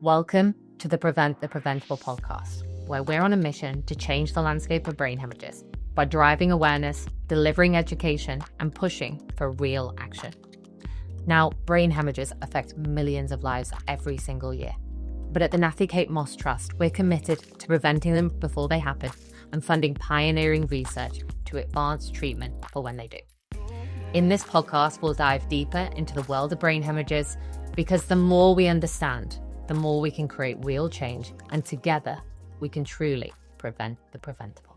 Welcome to the Prevent the Preventable podcast, where we're on a mission to change the landscape of brain hemorrhages by driving awareness, delivering education, and pushing for real action. Now, brain hemorrhages affect millions of lives every single year. But at the Katy Moss Trust, we're committed to preventing them before they happen and funding pioneering research to advance treatment for when they do. In this podcast, we'll dive deeper into the world of brain hemorrhages because the more we understand, the more we can create real change, and together we can truly prevent the preventable.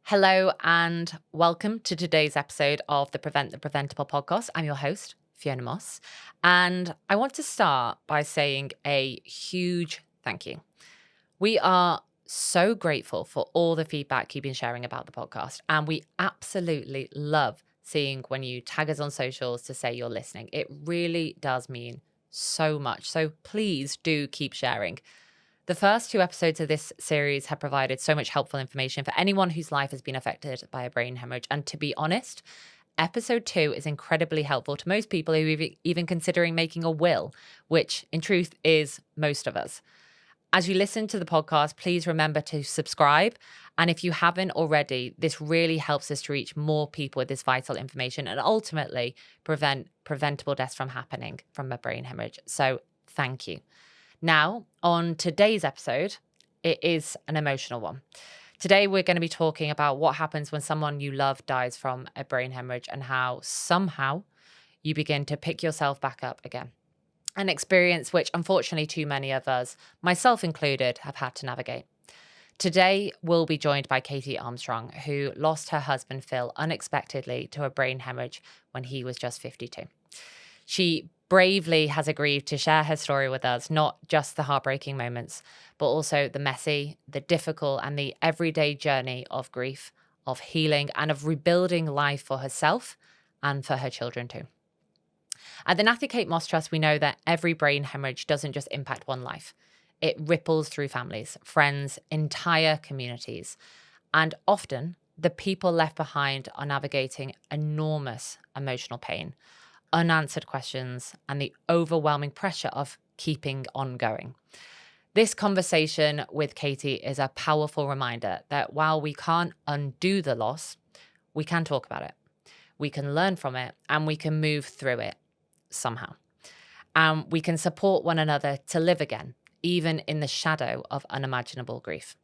Hello and welcome to today's episode of the Prevent the Preventable podcast. I'm your host, Fiona Moss, and I want to start by saying a huge thank you. We are so grateful for all the feedback you've been sharing about the podcast, and we absolutely love seeing when you tag us on socials to say you're listening. It really does mean so much. So please do keep sharing. The first two episodes of this series have provided so much helpful information for anyone whose life has been affected by a brain hemorrhage. And to be honest, episode 2 is incredibly helpful to most people who are even considering making a will, which in truth is most of us. As you listen to the podcast, please remember to subscribe. And if you haven't already, this really helps us to reach more people with this vital information and ultimately prevent preventable deaths from happening from a brain hemorrhage. So thank you. Now, on today's episode, it is an emotional one. Today, we're going to be talking about what happens when someone you love dies from a brain hemorrhage and how somehow you begin to pick yourself back up again. An experience which, unfortunately, too many of us, myself included, have had to navigate. Today, we'll be joined by Katy Armstrong, who lost her husband, Phil, unexpectedly to a brain hemorrhage when he was just 52. She bravely has agreed to share her story with us, not just the heartbreaking moments, but also the messy, the difficult, and the everyday journey of grief, of healing, and of rebuilding life for herself and for her children too. At the Katy Moss Trust, we know that every brain hemorrhage doesn't just impact one life. It ripples through families, friends, entire communities. And often, the people left behind are navigating enormous emotional pain, unanswered questions, and the overwhelming pressure of keeping on going. This conversation with Katy is a powerful reminder that while we can't undo the loss, we can talk about it. We can learn from it, and we can move through it somehow. And we can support one another to live again, even in the shadow of unimaginable grief.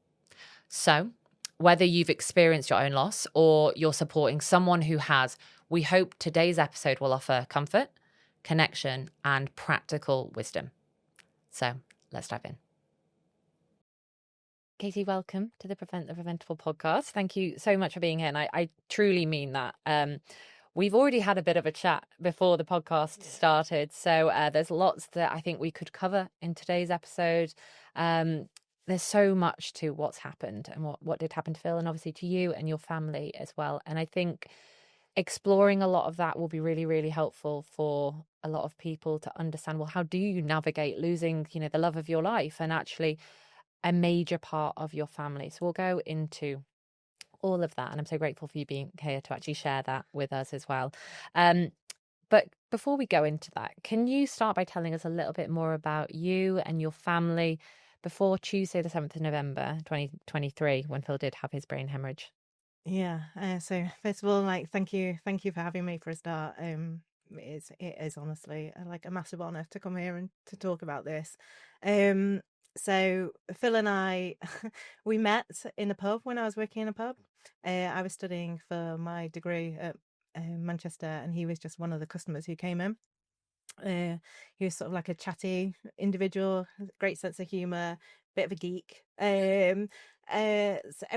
So, whether you've experienced your own loss or you're supporting someone who has, we hope today's episode will offer comfort, connection, and practical wisdom. So, let's dive in. Katy, welcome to the Prevent the Preventable podcast. Thank you so much for being here. And I truly mean that. We've already had a bit of a chat before the podcast started. So there's lots that I think we could cover in today's episode. There's so much to what's happened and what did happen to Phil and obviously to you and your family as well. And I think exploring a lot of that will be really, really helpful for a lot of people to understand, well, how do you navigate losing, the love of your life and actually a major part of your family? So we'll go into all of that, and I'm so grateful for you being here to actually share that with us as well. But before we go into that, can you start by telling us a little bit more about you and your family before Tuesday the 7th of November 2023 when Phil did have his brain hemorrhage? Yeah, so first of all, thank you for having me for a start. It is honestly a massive honor to come here and to talk about this. So Phil and I, we met in a pub when I was working in a pub. I was studying for my degree at Manchester, and he was just one of the customers who came in. He was sort of like a chatty individual, great sense of humour, bit of a geek. And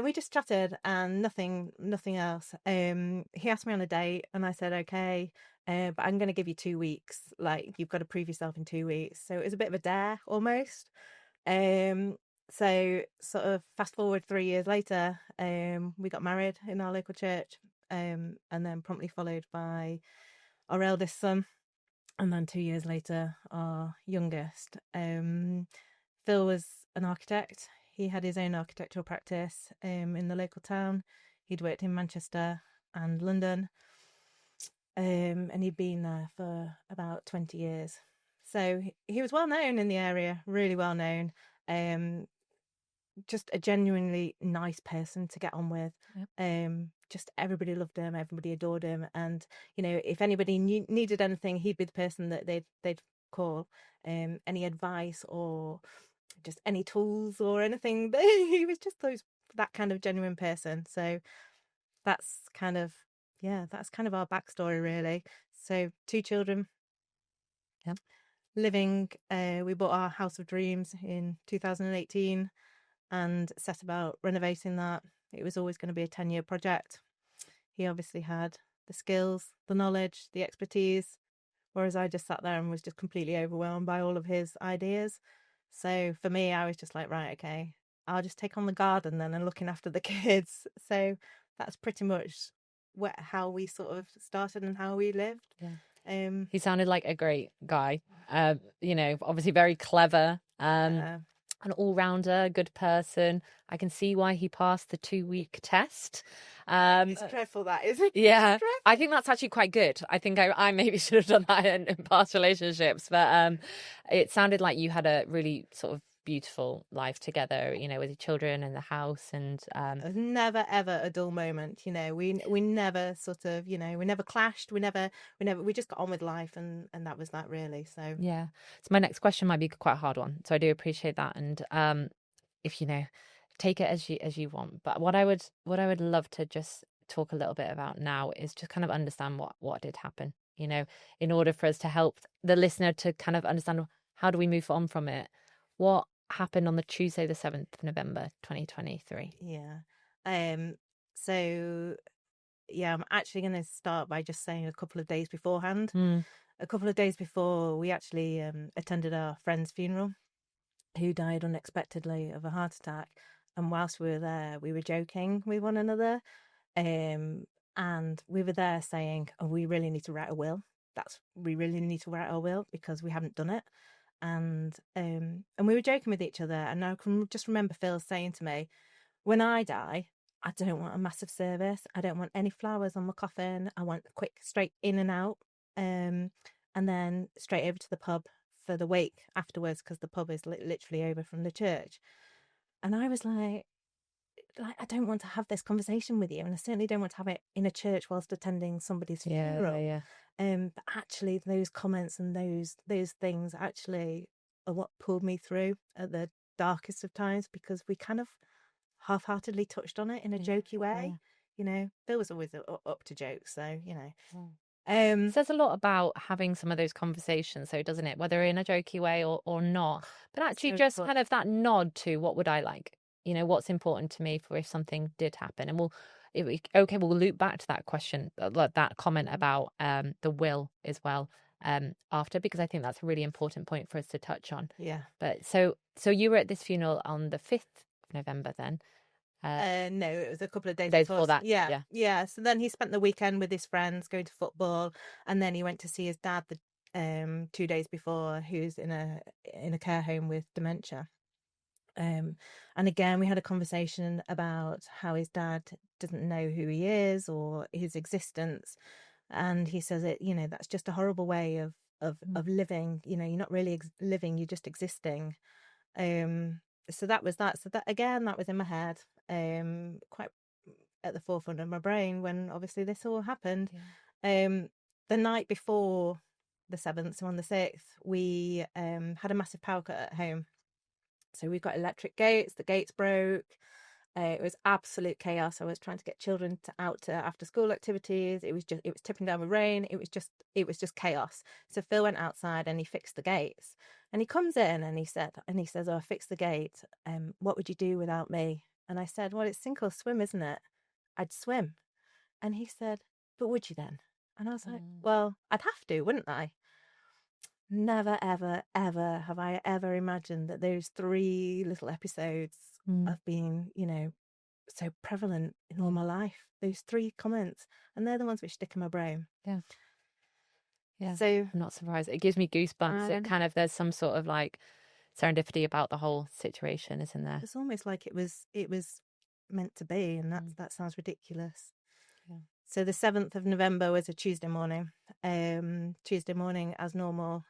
we just chatted and nothing else. He asked me on a date, and I said okay, but I'm going to give you 2 weeks. You've got to prove yourself in 2 weeks. So it was a bit of a dare almost. So sort of fast forward 3 years later, we got married in our local church, and then promptly followed by our eldest son, and then 2 years later our youngest. Phil was an architect. He had his own architectural practice in the local town. He'd worked in Manchester and London, and he'd been there for about 20 years. So he was well known in the area, really well known. Just a genuinely nice person to get on with. Yep. Just everybody loved him, everybody adored him, and if anybody needed anything, he'd be the person that they'd call. Any advice or just any tools or anything. He was just that kind of genuine person. So that's kind of our backstory, really. So 2 children. Yep. Living, we bought our house of dreams in 2018 and set about renovating that. It was always going to be a 10-year project. He obviously had the skills, the knowledge, the expertise, whereas I just sat there and was just completely overwhelmed by all of his ideas. So for me, I was just like, right, okay, I'll just take on the garden then and looking after the kids. So that's pretty much how we sort of started and how we lived. Yeah. He sounded like a great guy. Obviously very clever. An all-rounder, good person. I can see why he passed the 2-week test. It's dreadful, that, isn't it? Yeah, I think that's actually quite good. I think I maybe should have done that in past relationships, but it sounded like you had a really sort of beautiful life together, with your children and the house, and There's never ever a dull moment. We never sort of, we never clashed. We just got on with life, and that was that, really. So yeah. So my next question might be quite a hard one, so I do appreciate that, and if take it as you want. But what I would love to just talk a little bit about now is just kind of understand what did happen, in order for us to help the listener to kind of understand how do we move on from it. What happened on the Tuesday, the 7th of November, 2023? Yeah. So yeah, I'm actually going to start by just saying a couple of days beforehand. A couple of days before, we actually attended our friend's funeral, who died unexpectedly of a heart attack. And whilst we were there, we were joking with one another. And we were there saying, oh, we really need to write a will. We really need to write our will because we haven't done it. And we were joking with each other. And I can just remember Phil saying to me, when I die, I don't want a massive service. I don't want any flowers on my coffin. I want a quick, straight in and out. And then straight over to the pub for the wake afterwards, because the pub is literally over from the church. And I was like, I don't want to have this conversation with you, and I certainly don't want to have it in a church whilst attending somebody's funeral. Yeah. But actually, those comments and those things actually are what pulled me through at the darkest of times, because we kind of half-heartedly touched on it in a jokey way. Phil was always up to jokes, so it says a lot about having some of those conversations, so doesn't it, whether in a jokey way or not, but actually just kind of that nod to what would I like, what's important to me for if something did happen. And we'll loop back to that question, that comment about the will as well after, because I think that's a really important point for us to touch on. Yeah. But so you were at this funeral on the 5th of November then? No, it was a couple of days before that. Yeah. So then he spent the weekend with his friends going to football, and then he went to see his dad the 2 days before, who's in a care home with dementia. And again, we had a conversation about how his dad doesn't know who he is or his existence, and he says that's just a horrible way of living. You're not really living; you're just existing. So that was that. So that again, that was in my head, quite at the forefront of my brain when obviously this all happened. The night before the 7th, so on the 6th, we had a massive power cut at home. So we've got electric gates. The gates broke. It was absolute chaos. I was trying to get children out to after school activities. It was tipping down with rain. It was just chaos. So Phil went outside and he fixed the gates. And he comes in and he says, "Oh, I fixed the gate. What would you do without me?" And I said, "Well, it's sink or swim, isn't it? I'd swim." And he said, "But would you then?" And I was like, "Well, I'd have to, wouldn't I?" Never, ever, ever have I ever imagined that those 3 little episodes have been, so prevalent in all my life. Those 3 comments, and they're the ones which stick in my brain. Yeah. So I'm not surprised. It gives me goosebumps. It kind of, there's some sort of like serendipity about the whole situation, isn't there? It's almost like it was meant to be, and that sounds ridiculous. Yeah. So the 7th of November was a Tuesday morning. Tuesday morning, as normal,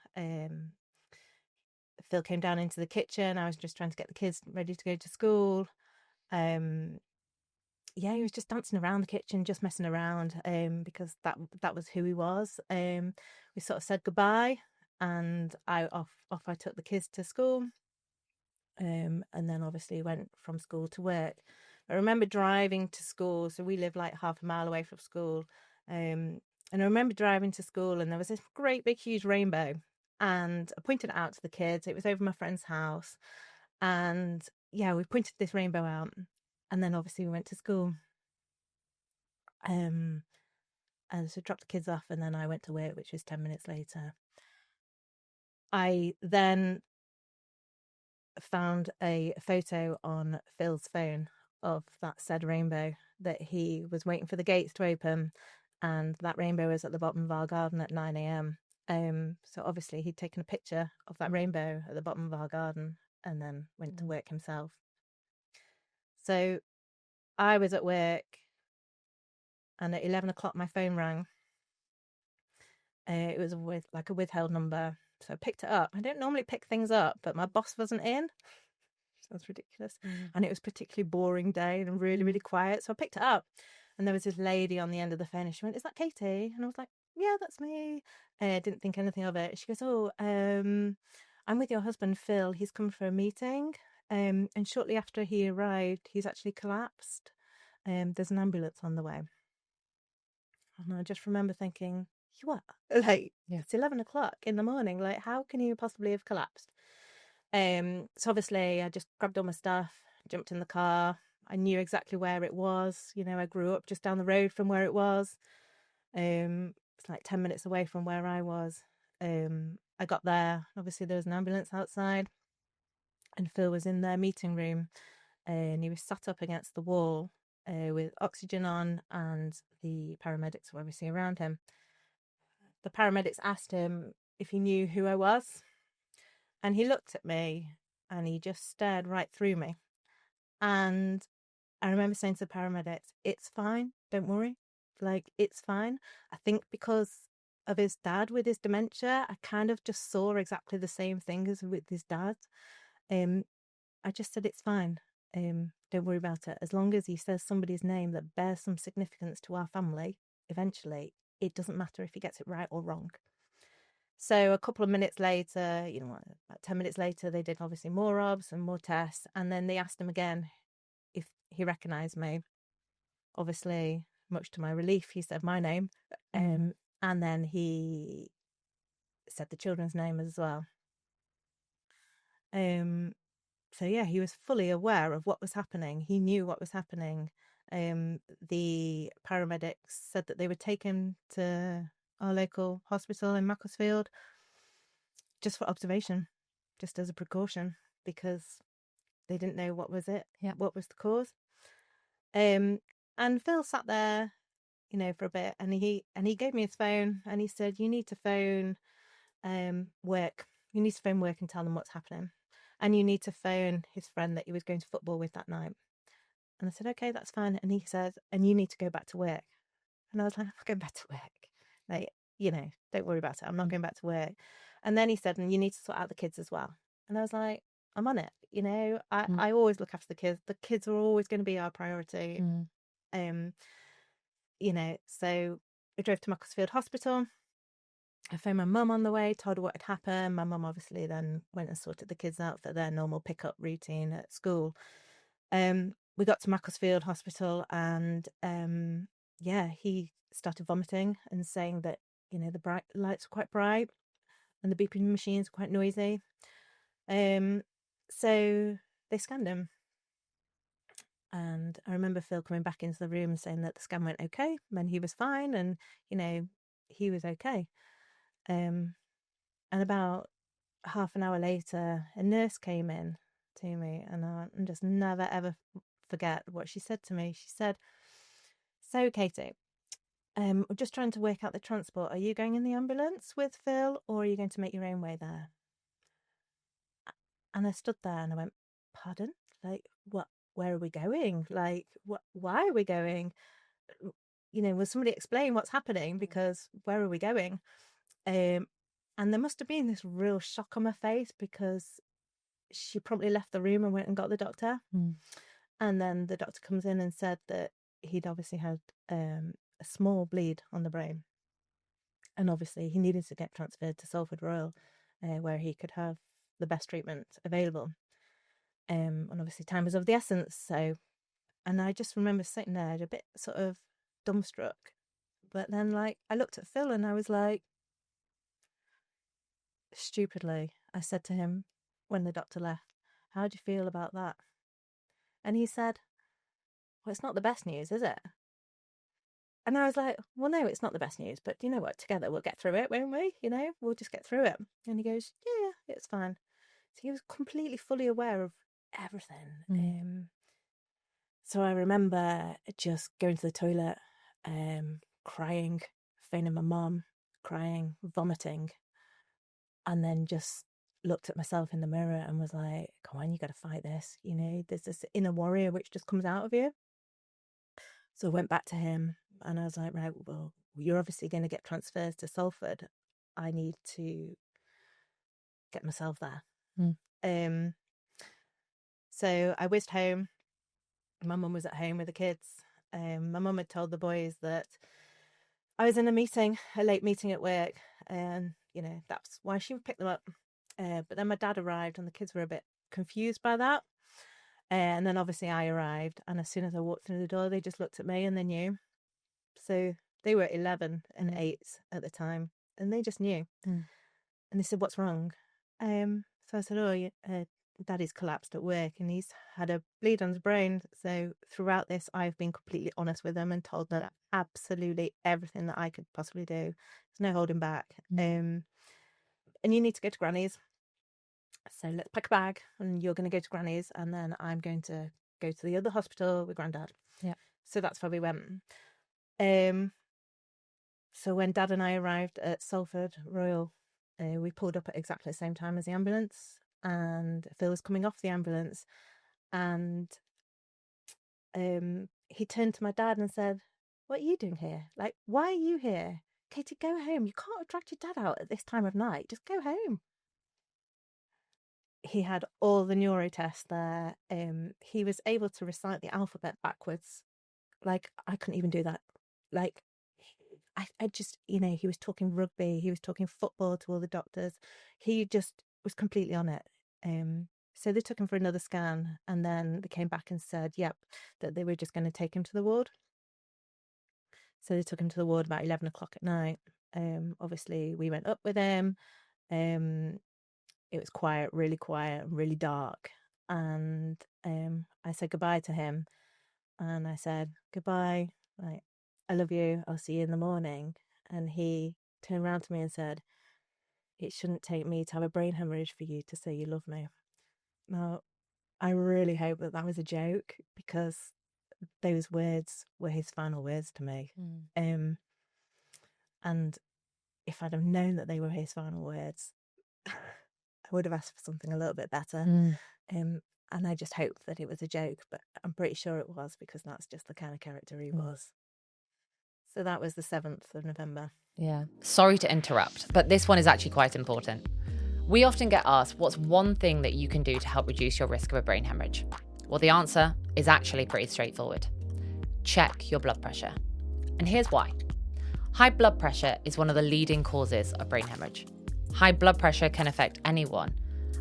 Phil came down into the kitchen. I was just trying to get the kids ready to go to school. Yeah, he was just dancing around the kitchen, just messing around, because that was who he was. We sort of said goodbye, and off I took the kids to school, and then obviously went from school to work. I remember driving to school, so we live like half a mile away from school, and I remember driving to school, and there was this great big huge rainbow, and I pointed it out to the kids. It was over my friend's house, and yeah, we pointed this rainbow out, and then obviously we went to school. And so dropped the kids off, and then I went to work, which was 10 minutes later. I then found a photo on Phil's phone of that said rainbow, that he was waiting for the gates to open, and that rainbow was at the bottom of our garden at 9 a.m. So obviously he'd taken a picture of that rainbow at the bottom of our garden and then went to work himself. So I was at work, and at 11 o'clock my phone rang. It was with like a withheld number, so I picked it up. I don't normally pick things up, but my boss wasn't in. Sounds ridiculous. And it was a particularly boring day and really, really quiet. So I picked it up, and there was this lady on the end of the phone, and she went, "Is that Katy?" And I was like, "Yeah, that's me." I didn't think anything of it. She goes, "Oh, I'm with your husband Phil. He's come for a meeting, and shortly after he arrived, he's actually collapsed. There's an ambulance on the way." And I just remember thinking, what? Like, it's 11 o'clock in the morning. Like, how can you possibly have collapsed? So obviously I just grabbed all my stuff, jumped in the car. I knew exactly where it was. You know, I grew up just down the road from where it was. It's like 10 minutes away from where I was. I got there. Obviously there was an ambulance outside, and Phil was in their meeting room, and he was sat up against the wall, with oxygen on, and the paramedics were obviously around him. The paramedics asked him if he knew who I was, and he looked at me and he just stared right through me. And I remember saying to the paramedics, "It's fine, don't worry, like, it's fine." I think because of his dad with his dementia, I kind of just saw exactly the same thing as with his dad. I just said, "It's fine. Don't worry about it. As long as he says somebody's name that bears some significance to our family, eventually, it doesn't matter if he gets it right or wrong." So a couple of minutes later, about 10 minutes later, they did obviously more obs and more tests. And then they asked him again if he recognised me. Obviously, much to my relief, he said my name. And then he said the children's name as well. So yeah, he was fully aware of what was happening. He knew what was happening. The paramedics said that they would take him to our local hospital in Macclesfield just for observation, just as a precaution, because they didn't know what was what was the cause. And Phil sat there, for a bit, and he gave me his phone, and he said, "You need to phone work. You need to phone work and tell them what's happening. And you need to phone his friend that he was going to football with that night." And I said, "Okay, that's fine." And he said, "And you need to go back to work." And I was like, "I'm not going back to work. Like, don't worry about it. I'm not going back to work." And then he said, "And you need to sort out the kids as well." And I was like, "I'm on it." I always look after the kids. The kids are always going to be our priority. So I drove to Macclesfield Hospital. I phoned my mum on the way, told her what had happened. My mum obviously then went and sorted the kids out for their normal pickup routine at school. We got to Macclesfield Hospital, and he started vomiting and saying that the bright lights were quite bright and the beeping machines were quite noisy. So they scanned him, and I remember Phil coming back into the room saying that the scan went okay, and he was fine, and he was okay. And about half an hour later, a nurse came in to me, and I just never ever forget what she said to me. She said, "So, Katy, we're just trying to work out the transport. Are you going in the ambulance with Phil, or are you going to make your own way there?" And I stood there and I went, "Pardon? Like, what? Where are we going? Like, what? Why are we going? Will somebody explain what's happening? Because where are we going?" And And there must have been this real shock on my face because she promptly left the room and went and got the doctor. And then the doctor comes in and said that he'd obviously had a small bleed on the brain. And obviously he needed to get transferred to Salford Royal, where he could have the best treatment available. And obviously time was of the essence. So, and I just remember sitting there a bit sort of dumbstruck. But then, like, I looked at Phil and I was like, stupidly, I said to him when the doctor left, how do you feel about that? And he said, well, it's not the best news, is it? And I was like, well, no, it's not the best news, but you know what? Together we'll get through it, won't we? You know, we'll just get through it. And he goes, yeah, it's fine. So he was completely fully aware of everything. So I remember just going to the toilet, crying, phoning my mum, crying, vomiting, and then just looked at myself in the mirror and was like, come on, you got to fight this. You know, there's this inner warrior which just comes out of you. So I went back to him and I was like, right, well, you're obviously going to get transferred to Salford. I need to get myself there. So I whizzed home. My mum was at home with the kids. My mum had told the boys that I was in a late meeting at work, and you know that's why she would pick them up. But then my dad arrived, and the kids were a bit confused by that. And then obviously I arrived, and as soon as I walked through the door, they just looked at me and they knew. So they were 11 and 8 at the time, and they just knew. And they said, "What's wrong?" So I said, "Oh, Daddy's collapsed at work and he's had a bleed on his brain." So throughout this, I've been completely honest with them and told them absolutely everything that I could possibly do. There's no holding back. And you need to go to Granny's. So let's pack a bag and you're going to go to Granny's, and then I'm going to go to the other hospital with Grandad. Yeah. So that's where we went. So when Dad and I arrived at Salford Royal, we pulled up at exactly the same time as the ambulance, and Phil was coming off the ambulance, and he turned to my dad and said, "What are you doing here? Like, why are you here? Katy, go home. You can't have dragged your dad out at this time of night. Just go home." He had all the neuro tests there. He was able to recite the alphabet backwards. Like, I couldn't even do that. Like, I just, you know, he was talking rugby, he was talking football to all the doctors. He just was completely on it. So they took him for another scan, and then they came back and said, yep, that they were just going to take him to the ward. So they took him to the ward about 11 o'clock at night. Obviously, we went up with him. It was quiet, really dark. And I said goodbye to him. And I said, "Goodbye. Like, I love you. I'll see you in the morning." And he turned around to me and said, "It shouldn't take me to have a brain hemorrhage for you to say you love me." Now, I really hope that that was a joke, because those words were his final words to me. And if I'd have known that they were his final words, I would have asked for something a little bit better. And I just hoped that it was a joke, but I'm pretty sure it was, because that's just the kind of character he was. So that was the 7th of November. Yeah. Sorry to interrupt, but this one is actually quite important. We often get asked, what's one thing that you can do to help reduce your risk of a brain hemorrhage? Well, the answer is actually pretty straightforward. Check your blood pressure. And here's why. High blood pressure is one of the leading causes of brain hemorrhage. High blood pressure can affect anyone,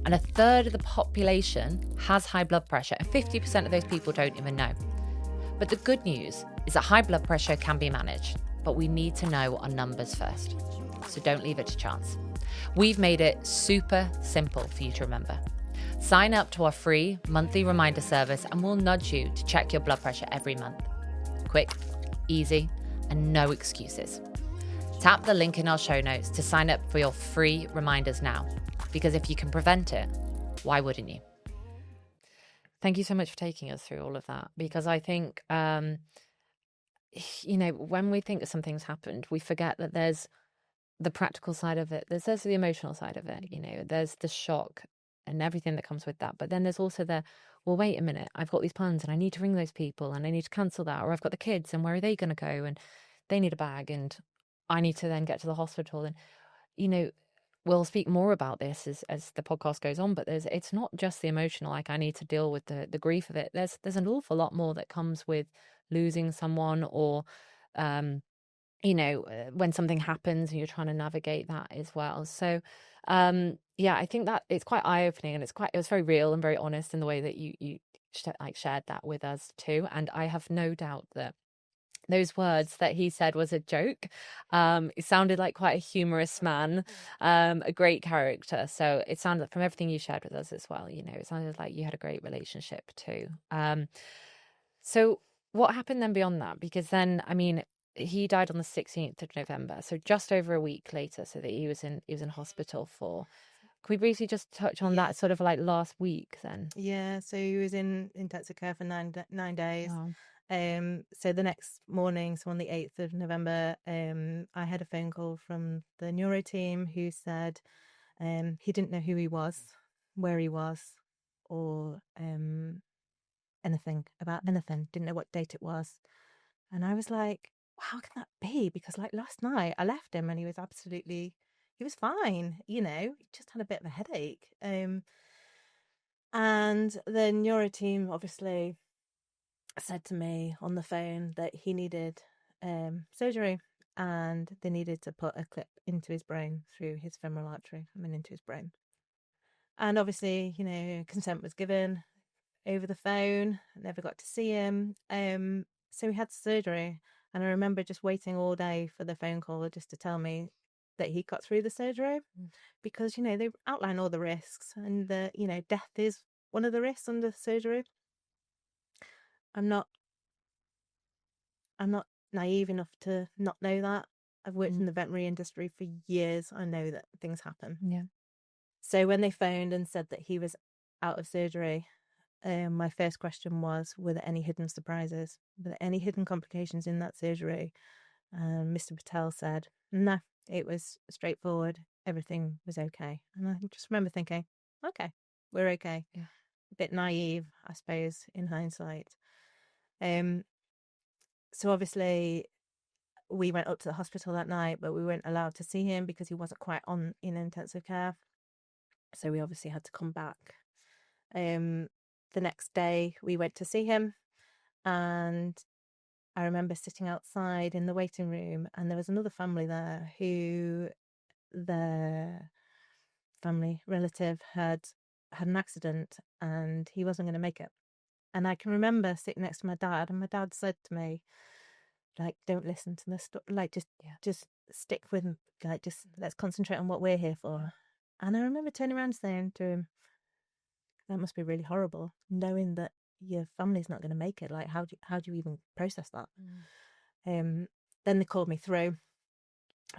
and 1/3 of the population has high blood pressure, and 50% of those people don't even know. But the good news is that high blood pressure can be managed, but we need to know our numbers first. So don't leave it to chance. We've made it super simple for you to remember. Sign up to our free monthly reminder service and we'll nudge you to check your blood pressure every month. Quick, easy, and no excuses. Tap the link in our show notes to sign up for your free reminders now, because if you can prevent it, why wouldn't you? Thank you so much for taking us through all of that, because I think, you know, when we think something's happened, we forget that there's the practical side of it. There's the emotional side of it. You know, there's the shock and everything that comes with that. But then there's also well, wait a minute, I've got these plans and I need to ring those people and I need to cancel that. Or I've got the kids and where are they going to go? And they need a bag and I need to then get to the hospital. And, you know, we'll speak more about this as the podcast goes on, but it's not just the emotional, like I need to deal with the grief of it. There's an awful lot more that comes with losing someone, or when something happens and you're trying to navigate that as well. So yeah, I think that it's quite eye-opening, and it was very real and very honest in the way that you shared that with us too. And I have no doubt that those words that he said was a joke. It sounded like quite a humorous man, a great character. So it sounded, from everything you shared with us as well, it sounded like you had a great relationship too. So what happened then beyond that? Because then, I mean, he died on the 16th of November, so just over a week later, so that he was in hospital for. Can we briefly just touch on that sort of like last week then? Yeah, so he was in intensive care for 9 days. Wow. So the next morning, so on the 8th of November, I had a phone call from the neuro team who said he didn't know who he was, where he was, or anything about anything, didn't know what date it was. And I was like, how can that be? Because like last night I left him and he was fine, he just had a bit of a headache. And the neuro team obviously said to me on the phone that he needed surgery, and they needed to put a clip into his brain through his femoral artery, into his brain. And obviously, consent was given over the phone. I never got to see him. So he had surgery, and I remember just waiting all day for the phone call just to tell me that he got through the surgery, because they outline all the risks, and death is one of the risks under surgery. I'm not naive enough to not know that. I've worked in the veterinary industry for years. I know that things happen. Yeah. So when they phoned and said that he was out of surgery, my first question was, were there any hidden surprises? Were there any hidden complications in that surgery? Mr. Patel said, no, it was straightforward. Everything was okay. And I just remember thinking, okay, we're okay. Yeah. A bit naive, I suppose, in hindsight. So obviously we went up to the hospital that night, but we weren't allowed to see him because he wasn't quite in intensive care. So we obviously had to come back. The next day we went to see him, and I remember sitting outside in the waiting room, and there was another family there who their family relative had an accident and he wasn't going to make it. And I can remember sitting next to my dad, and my dad said to me, like, don't listen to this stuff, like just stick with, like, just let's concentrate on what we're here for. And I remember turning around saying to him, that must be really horrible, knowing that your family's not going to make it. Like, how do you even process that? Then they called me through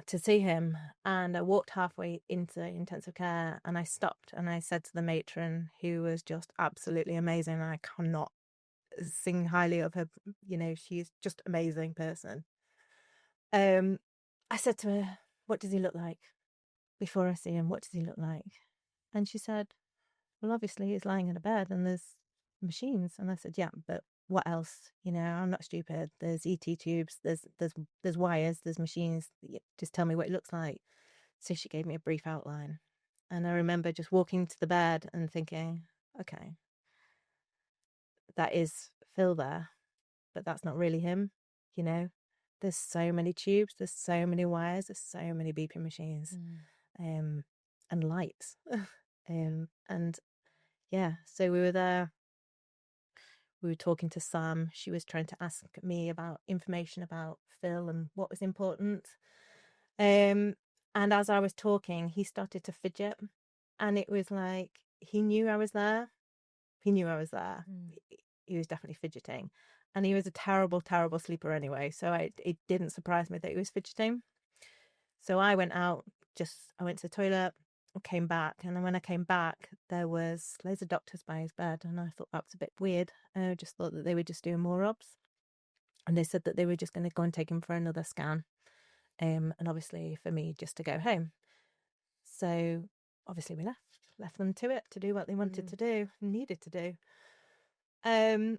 to see him, and I walked halfway into intensive care, and I stopped and I said to the matron, who was just absolutely amazing, and I cannot sing highly of her, she's just an amazing person. I said to her, what does he look like? Before I see him, what does he look like? And she said, well, obviously he's lying in a bed and there's machines. And I said, yeah, but what else? I'm not stupid. There's ET tubes, there's wires, there's machines. Just tell me what it looks like. So she gave me a brief outline. And I remember just walking to the bed and thinking, okay, that is Phil there, but that's not really him. There's so many tubes, there's so many wires, there's so many beeping machines, and lights. And yeah, so we were there. We were talking to Sam. She was trying to ask me about information about Phil and what was important. And as I was talking, he started to fidget, and it was like he knew I was there. He knew I was there. He was definitely fidgeting, and he was a terrible, terrible sleeper anyway. So it didn't surprise me that he was fidgeting. So I went out. I went to the toilet. Came back, and then when I came back, there was loads of doctors by his bed, and I thought that was a bit weird. I just thought that they were just doing more obs, and they said that they were just going to go and take him for another scan, and obviously for me just to go home. So obviously we left them to it, to do what they wanted to do, needed to do. And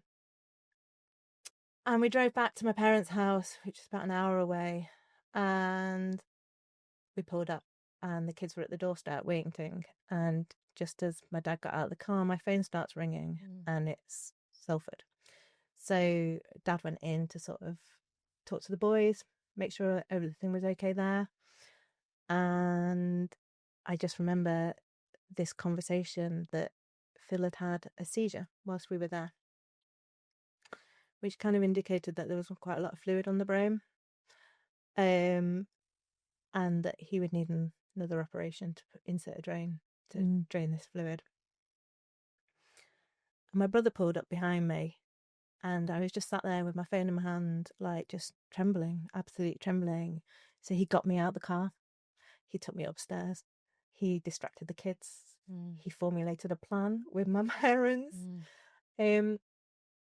we drove back to my parents' house, which is about an hour away, and we pulled up and the kids were at the doorstep waiting. And just as my dad got out of the car, my phone starts ringing, and it's Salford. So Dad went in to sort of talk to the boys, make sure everything was okay there. And I just remember this conversation that Phil had a seizure whilst we were there, which kind of indicated that there was quite a lot of fluid on the brain, and that he would need another operation to insert a drain to drain this fluid. And my brother pulled up behind me, and I was just sat there with my phone in my hand, like just trembling, absolutely trembling. So he got me out of the car. He took me upstairs. He distracted the kids. He formulated a plan with my parents. And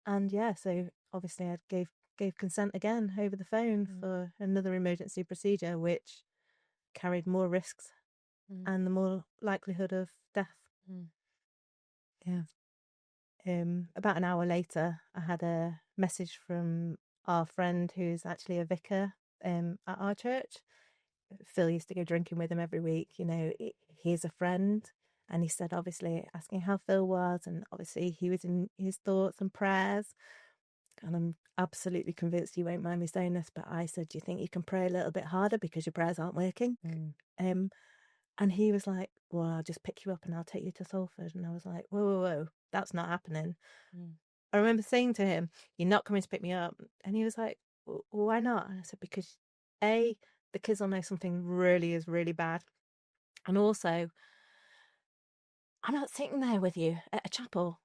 yeah, so obviously I gave consent again over the phone for another emergency procedure, which carried more risks and the more likelihood of death. Yeah. About an hour later, I had a message from our friend who's actually a vicar at our church. Phil used to go drinking with him every week. You know, he's a friend. And he said, obviously, asking how Phil was. And obviously, he was in his thoughts and prayers. And I'm absolutely convinced you won't mind me saying this, but I said, do you think you can pray a little bit harder because your prayers aren't working? And he was like, well, I'll just pick you up and I'll take you to Salford. And I was like, whoa, that's not happening. I remember saying to him, you're not coming to pick me up. And he was like, well, why not? And I said, because A, the kids will know something really is really bad. And also, I'm not sitting there with you at a chapel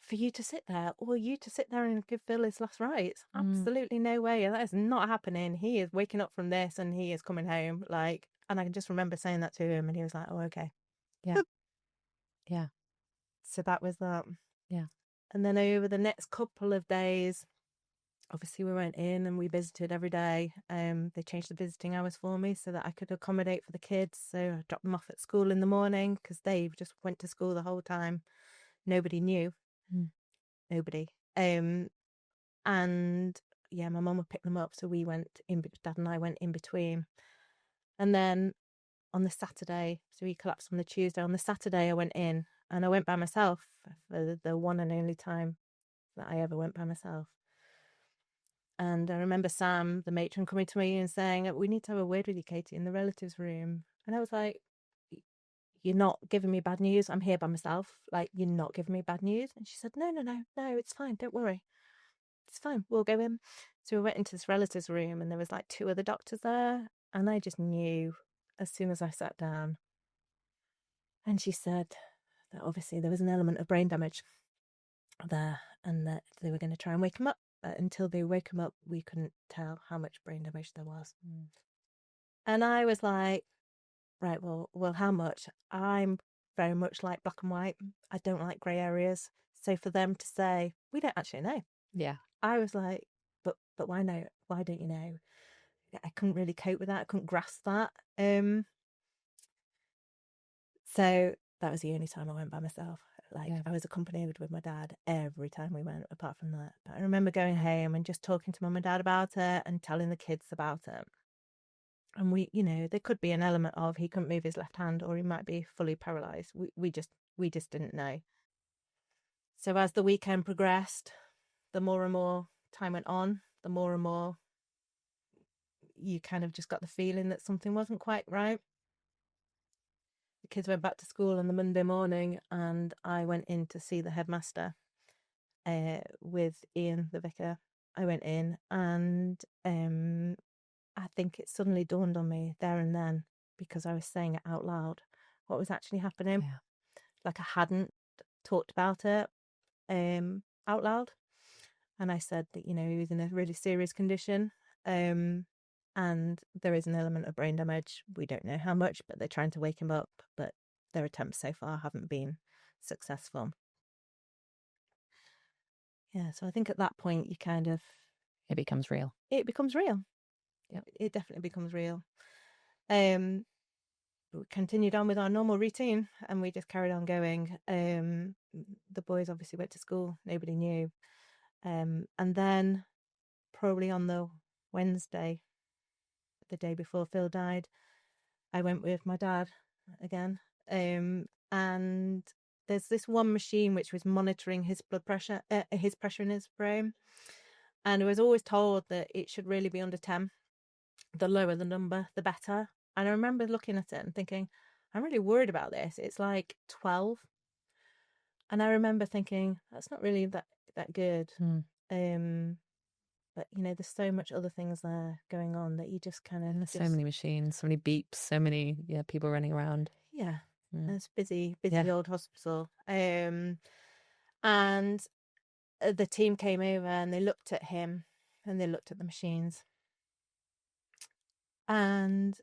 for you to sit there, or you to sit there and give Phil his last rites. Absolutely no way. That is not happening. He is waking up from this and he is coming home. Like, and I can just remember saying that to him, and he was like, oh, okay. Yeah. Yeah. So that was that. Yeah. And then over the next couple of days, obviously we went in and we visited every day. They changed the visiting hours for me so that I could accommodate for the kids. So I dropped them off at school in the morning because they just went to school the whole time. Nobody knew. Nobody. And yeah, my mum would pick them up. So we went in, Dad and I went in between. And then on the Saturday, so he collapsed on the Tuesday. On the Saturday, I went in, and I went by myself for the one and only time that I ever went by myself. And I remember Sam, the matron, coming to me and saying, we need to have a word with you, Katy, in the relatives room. And I was like, you're not giving me bad news. I'm here by myself. Like, you're not giving me bad news. And she said, no, it's fine. Don't worry. It's fine. We'll go in. So we went into this relatives room, and there was like 2 other doctors there. And I just knew as soon as I sat down. And she said that obviously there was an element of brain damage there, and that they were going to try and wake him up. But until they woke him up, we couldn't tell how much brain damage there was. And I was like, right, well, how much? I'm very much like black and white. I don't like grey areas. So for them to say, we don't actually know. Yeah. I was like, but why no? Why don't you know? I couldn't really cope with that. I couldn't grasp that. So that was the only time I went by myself. Like, I was accompanied with my dad every time we went, apart from that. But I remember going home and just talking to mum and dad about it and telling the kids about it. And we, you know, there could be an element of he couldn't move his left hand, or he might be fully paralysed. We just didn't know. So as the weekend progressed, the more and more time went on, the more and more you kind of just got the feeling that something wasn't quite right. The kids went back to school on the Monday morning, and I went in to see the headmaster with Ian, the vicar. I went in, and I think it suddenly dawned on me there and then, because I was saying it out loud, what was actually happening. Yeah. Like, I hadn't talked about it out loud. And I said that, you know, he was in a really serious condition. And there is an element of brain damage. We don't know how much, but they're trying to wake him up. But their attempts so far haven't been successful. Yeah, so I think at that point, you kind of... It becomes real. It becomes real. Yeah. It definitely becomes real. But we continued on with our normal routine, and we just carried on going. The boys obviously went to school. Nobody knew. And then probably on the Wednesday, the day before Phil died, I went with my dad again. And there's this one machine which was monitoring his blood pressure, his pressure in his brain. And I was always told that it should really be under 10. The lower the number, the better. And I remember looking at it and thinking, I'm really worried about this. It's like 12. And I remember thinking, that's not really that good. But there's so much other things there going on that you just kind of and there's so many machines, so many beeps, so many people running around. Yeah. It's busy old hospital. And the team came over and they looked at him and they looked at the machines. And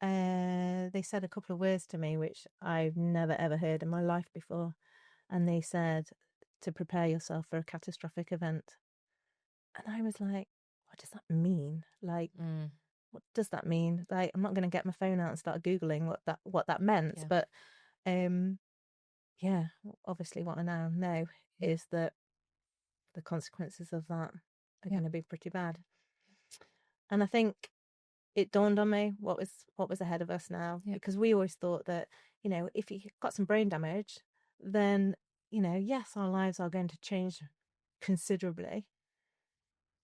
they said a couple of words to me which I've never ever heard in my life before. And they said to prepare yourself for a catastrophic event. And I was like, what does that mean? Like, what does that mean? Like, I'm not going to get my phone out and start Googling what that meant. Yeah. But obviously what I now know is that the consequences of that are going to be pretty bad. And I think it dawned on me what was ahead of us now, because we always thought that, if you got some brain damage, then, yes, our lives are going to change considerably,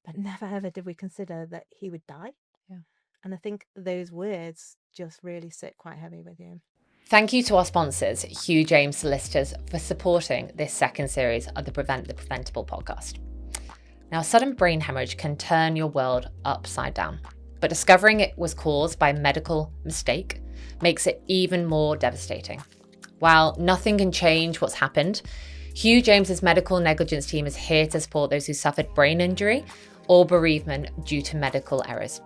but never ever did we consider that he would die. Yeah. And I think those words just really sit quite heavy with you. Thank you to our sponsors, Hugh James Solicitors, for supporting this second series of the Prevent the Preventable podcast. Now, sudden brain hemorrhage can turn your world upside down, but discovering it was caused by a medical mistake makes it even more devastating. While nothing can change what's happened, Hugh James's medical negligence team is here to support those who suffered brain injury or bereavement due to medical errors.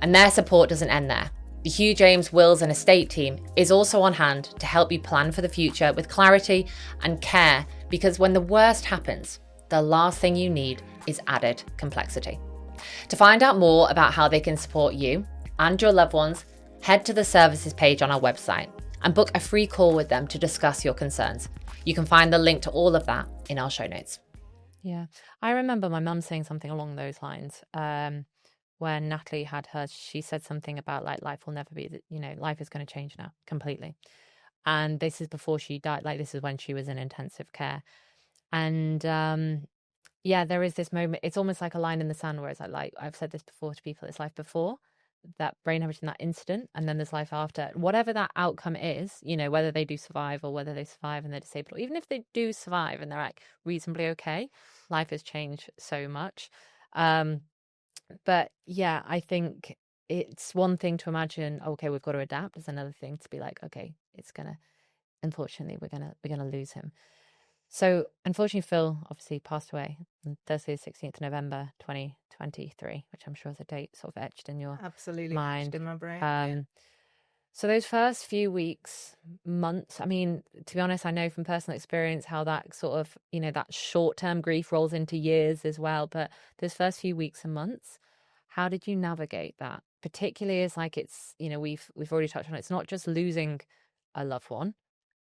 And their support doesn't end there. The Hugh James Wills and Estate team is also on hand to help you plan for the future with clarity and care, because when the worst happens, the last thing you need is added complexity. To find out more about how they can support you and your loved ones, head to the services page on our website and book a free call with them to discuss your concerns. You can find the link to all of that in our show notes. Yeah, I remember my mum saying something along those lines. When Natalie had hers, she said something about like life will never be, life is going to change now completely. And this is before she died. Like, this is when she was in intensive care. And there is this moment. It's almost like a line in the sand where it's like I've said this before to people, it's life before that brain hemorrhage in that incident, and then there's life after. Whatever that outcome is, whether they do survive or whether they survive and they're disabled, or even if they do survive and they're like reasonably okay, life has changed so much. But yeah, I think it's one thing to imagine, okay, we've got to adapt. It's another thing to be like, okay, unfortunately, we're gonna lose him. So unfortunately, Phil obviously passed away on Thursday, the 16th of November, 2023, which I'm sure is a date sort of etched in your mind. Etched in my brain. So those first few weeks, months, I mean, to be honest, I know from personal experience how that sort of, that short-term grief rolls into years as well. But those first few weeks and months, how did you navigate that? Particularly as we've already touched on it. It's not just losing a loved one.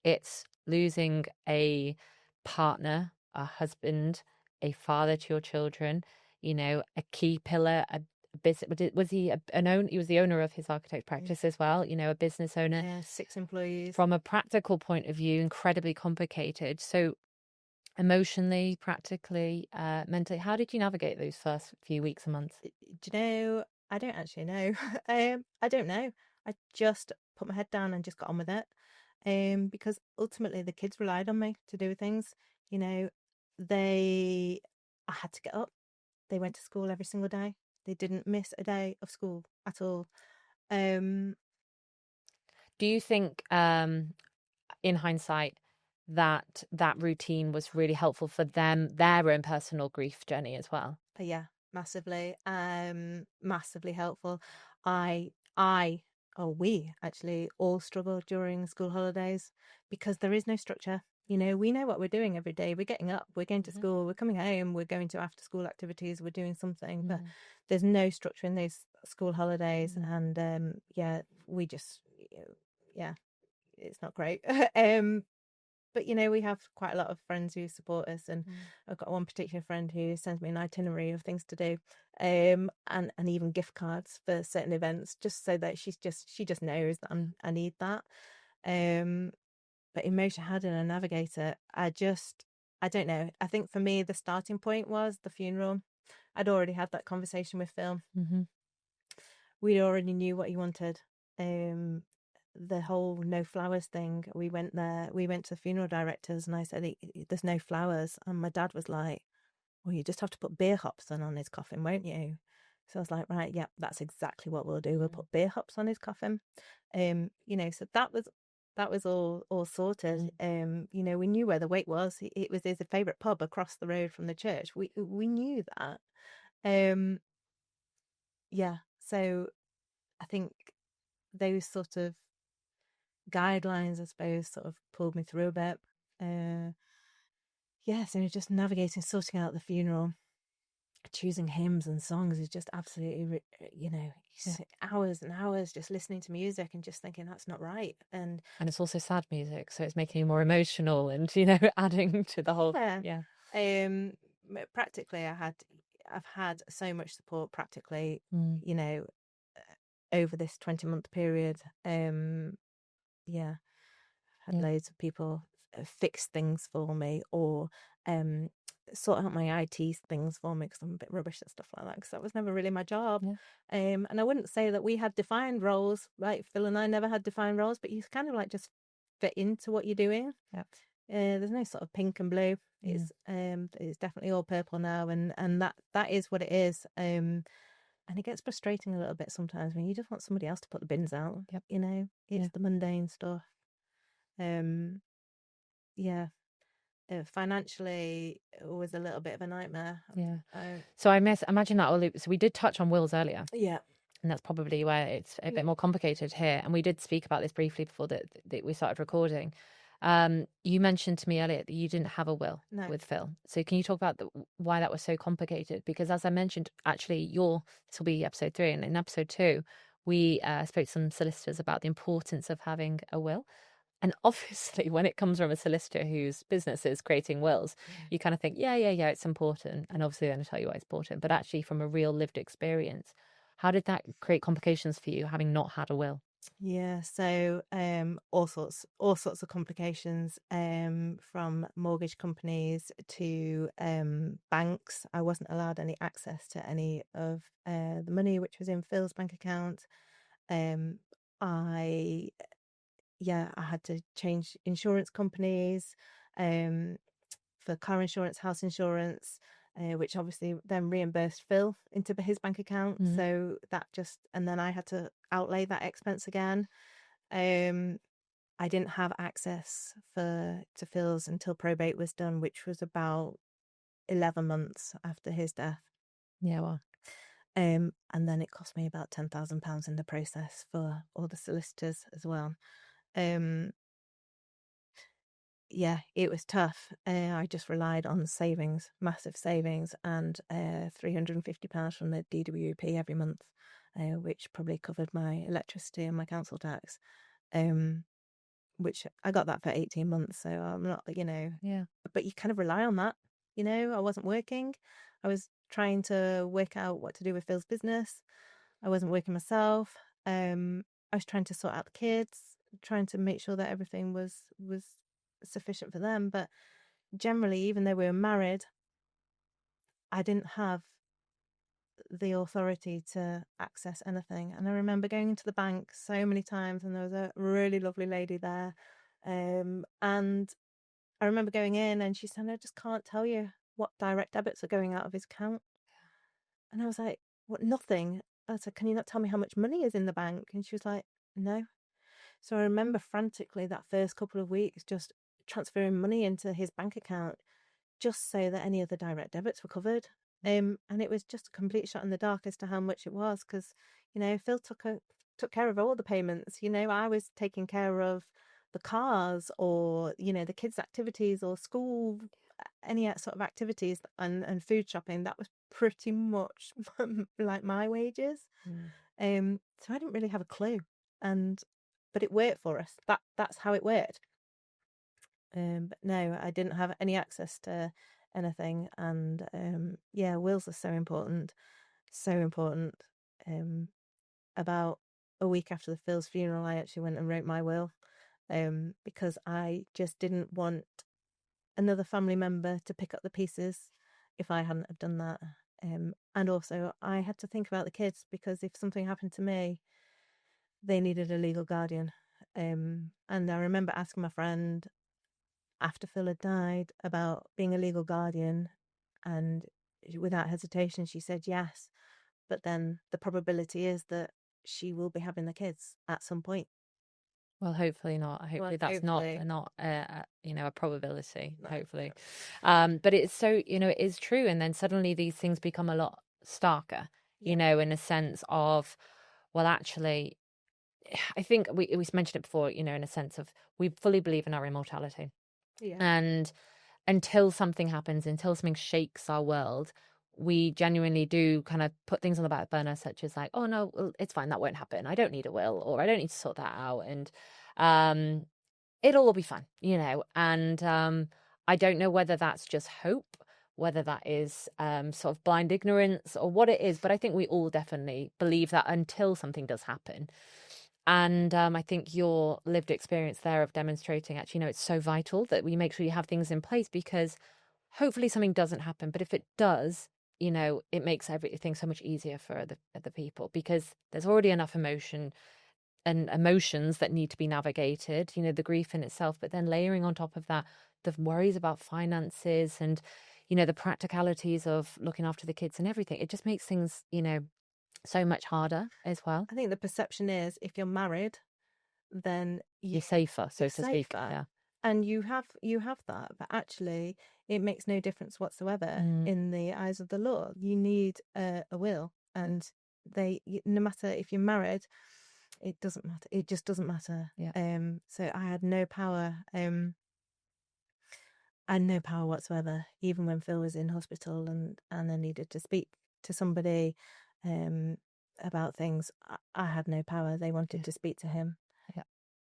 It's losing a partner, a husband, a father to your children, a key pillar, was he he was the owner of his architect practice as well, a business owner. Yeah, 6 employees. From a practical point of view, incredibly complicated. So emotionally, practically, mentally, how did you navigate those first few weeks and months? Do you know, I don't actually know. I don't know. I just put my head down and just got on with it. Because ultimately the kids relied on me to do things. I had to get up. They went to school every single day. They didn't miss a day of school at all. Do you think, in hindsight, that routine was really helpful for them, their own personal grief journey as well? Yeah, massively. Massively helpful. We actually all struggle during school holidays because there is no structure. We know what we're doing every day. We're getting up, we're going to school, we're coming home, we're going to after school activities, we're doing something, but there's no structure in those school holidays. And we just, it's not great. but we have quite a lot of friends who support us, and I've got one particular friend who sends me an itinerary of things to do, and even gift cards for certain events, just so that she just knows that I need that. But emotion, how did I navigate it? I don't know. I think for me, the starting point was the funeral. I'd already had that conversation with Phil. We already knew what he wanted. The whole no flowers thing, we went to the funeral directors, and I said, there's no flowers. And my dad was like, well, you just have to put beer hops on his coffin, won't you? So I was like, right, yeah, that's exactly what we'll do. We'll put beer hops on his coffin. So that was all sorted. We knew where the wake was. It was his favourite pub across the road from the church. We knew that. So I think those sort of guidelines, I suppose, sort of pulled me through a bit. So just navigating, sorting out the funeral, choosing hymns and songs is just absolutely, hours and hours just listening to music and just thinking that's not right. And it's also sad music, so it's making you more emotional and adding to the whole. Practically, I've had so much support practically, over this 20-month period. Had loads of people fix things for me, or sort out my IT things for me, because I'm a bit rubbish at stuff like that, because that was never really my job. And I wouldn't say that we had defined roles, like Phil and I never had defined roles, but you kind of like just fit into what you're doing. There's no sort of pink and blue. It's definitely all purple now, and that is what it is. And it gets frustrating a little bit sometimes when you just want somebody else to put the bins out. It's the mundane stuff. Financially, it was a little bit of a nightmare. So I imagine that all. So we did touch on wills earlier. And that's probably where it's a bit more complicated here. And we did speak about this briefly before that we started recording. You mentioned to me earlier that you didn't have a will with Phil. So can you talk about why that was so complicated? Because as I mentioned, actually, this will be episode 3, and in episode 2, we spoke to some solicitors about the importance of having a will. And obviously, when it comes from a solicitor whose business is creating wills, you kind of think, yeah, it's important. And obviously, they're going to tell you why it's important. But actually, from a real lived experience, how did that create complications for you, having not had a will? So all sorts of complications, from mortgage companies to banks. I wasn't allowed any access to any of the money which was in Phil's bank account. I had to change insurance companies, for car insurance, house insurance, which obviously then reimbursed Phil into his bank account. So that and then I had to outlay that expense again. I didn't have access to Phil's until probate was done, which was about 11 months after his death. And then it cost me about £10,000 in the process for all the solicitors as well. It was tough. I just relied on savings, massive savings, and £350 from the DWP every month, which probably covered my electricity and my council tax, which I got that for 18 months. So I'm not, but you kind of rely on that. I wasn't working. I was trying to work out what to do with Phil's business. I wasn't working myself. I was trying to sort out the kids, trying to make sure that everything was sufficient for them. But generally, even though we were married, I didn't have the authority to access anything. And I remember going into the bank so many times, and there was a really lovely lady there, and I remember going in, and she said, I just can't tell you what direct debits are going out of his account. And I was like, what? Nothing. I said, can you not tell me how much money is in the bank? And she was like, no. So I remember frantically that first couple of weeks just transferring money into his bank account, just so that any of the direct debits were covered. And it was just a complete shot in the dark as to how much it was, because Phil took care of all the payments. I was taking care of the cars, or the kids' activities, or school, any sort of activities, and food shopping. That was pretty much like my wages. So I didn't really have a clue, but it worked for us. That's how it worked. But no, I didn't have any access to anything. And wills are so important, so important. About a week after the Phil's funeral, I actually went and wrote my will, because I just didn't want another family member to pick up the pieces if I hadn't have done that. And also I had to think about the kids, because if something happened to me, they needed a legal guardian. And I remember asking my friend after Phil had died about being a legal guardian, and without hesitation she said yes, but then the probability is that she will be having the kids at some point. Well, hopefully not. Hopefully that's not hopefully. a probability. No, Hopefully, no. but it's so it is true. And then suddenly these things become a lot starker. Yeah. In a sense of, well, actually, I think we mentioned it before. In a sense of, we fully believe in our immortality, Yeah. and until something happens, until something shakes our world, we genuinely do kind of put things on the back burner, such as like, oh no, well, it's fine, that won't happen. I don't need a will, or I don't need to sort that out, and it'll all be fine, And I don't know whether that's just hope, whether that is sort of blind ignorance, or what it is, but I think we all definitely believe that until something does happen. And I think your lived experience there of demonstrating, actually, it's so vital that we make sure you have things in place, because hopefully something doesn't happen. But if it does, it makes everything so much easier for the people, because there's already enough emotion and emotions that need to be navigated, the grief in itself, but then layering on top of that, the worries about finances and, the practicalities of looking after the kids and everything. It just makes things, so much harder as well. I think the perception is if you're married, then You're safer, so you're to speak. safer. Yeah. And you have that, but actually it makes no difference whatsoever in the eyes of the law. You need a will, and no matter if you're married, it doesn't matter. It just doesn't matter. Yeah. So I had no power. I had no power whatsoever, even when Phil was in hospital and I needed to speak to somebody about things. I had no power. They wanted to speak to him. Yeah.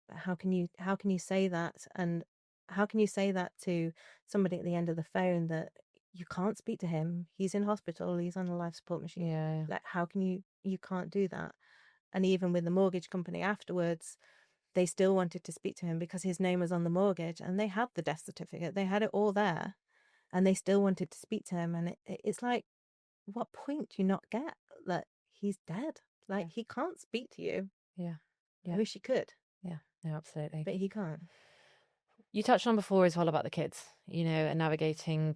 But how can you say that? And how can you say that to somebody at the end of the phone, that you can't speak to him? He's in hospital. He's on a life support machine. Yeah. Like, how can you can't do that? And even with the mortgage company afterwards, they still wanted to speak to him because his name was on the mortgage and they had the death certificate. They had it all there, and they still wanted to speak to him. And it's like, what point do you not get that he's dead? Like, he can't speak to you. Yeah. I wish he could. Yeah. No, absolutely. But he can't. You touched on before as well about the kids, and navigating,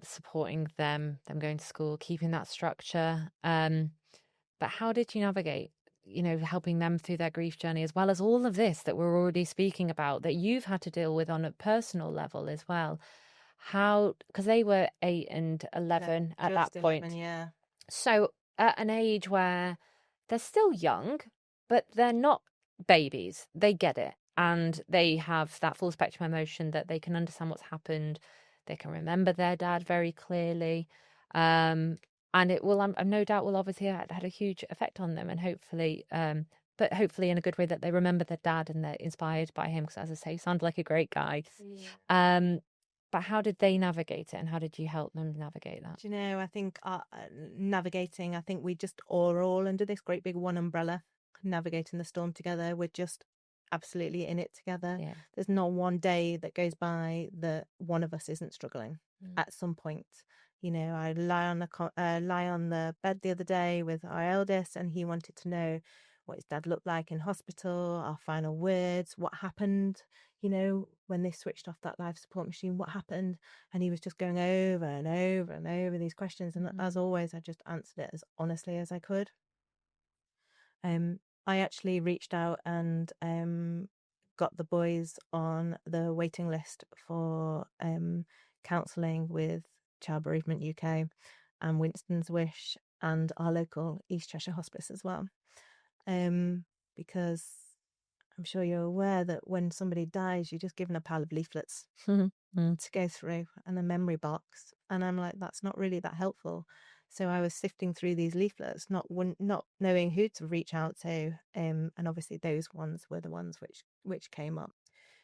supporting them going to school, keeping that structure. But how did you navigate, helping them through their grief journey, as well as all of this that we're already speaking about that you've had to deal with on a personal level as well? How, because they were 8 and 11 at that point. 11, yeah. So at an age where they're still young, but they're not babies. They get it. And they have that full spectrum emotion, that they can understand what's happened. They can remember their dad very clearly. And it will, I'm no doubt, will obviously had a huge effect on them. And hopefully, but hopefully in a good way, that they remember their dad and they're inspired by him. Because as I say, he sounded like a great guy. Yeah. But how did they navigate it, and how did you help them navigate that? Do you know, I think navigating, I think we just are all under this great big one umbrella, navigating the storm together. We're just absolutely in it together. Yeah. There's not one day that goes by that one of us isn't struggling at some point. I lie on the bed the other day with our eldest, and he wanted to know what his dad looked like in hospital, our final words, what happened, when they switched off that life support machine, what happened. And he was just going over and over and over these questions. And as always, I just answered it as honestly as I could. I actually reached out and got the boys on the waiting list for counselling with Child Bereavement UK and Winston's Wish and our local East Cheshire Hospice as well. Because I'm sure you're aware that when somebody dies, you're just given a pile of leaflets to go through and a memory box. And I'm like, that's not really that helpful. So I was sifting through these leaflets, not knowing who to reach out to. And obviously those ones were the ones which came up.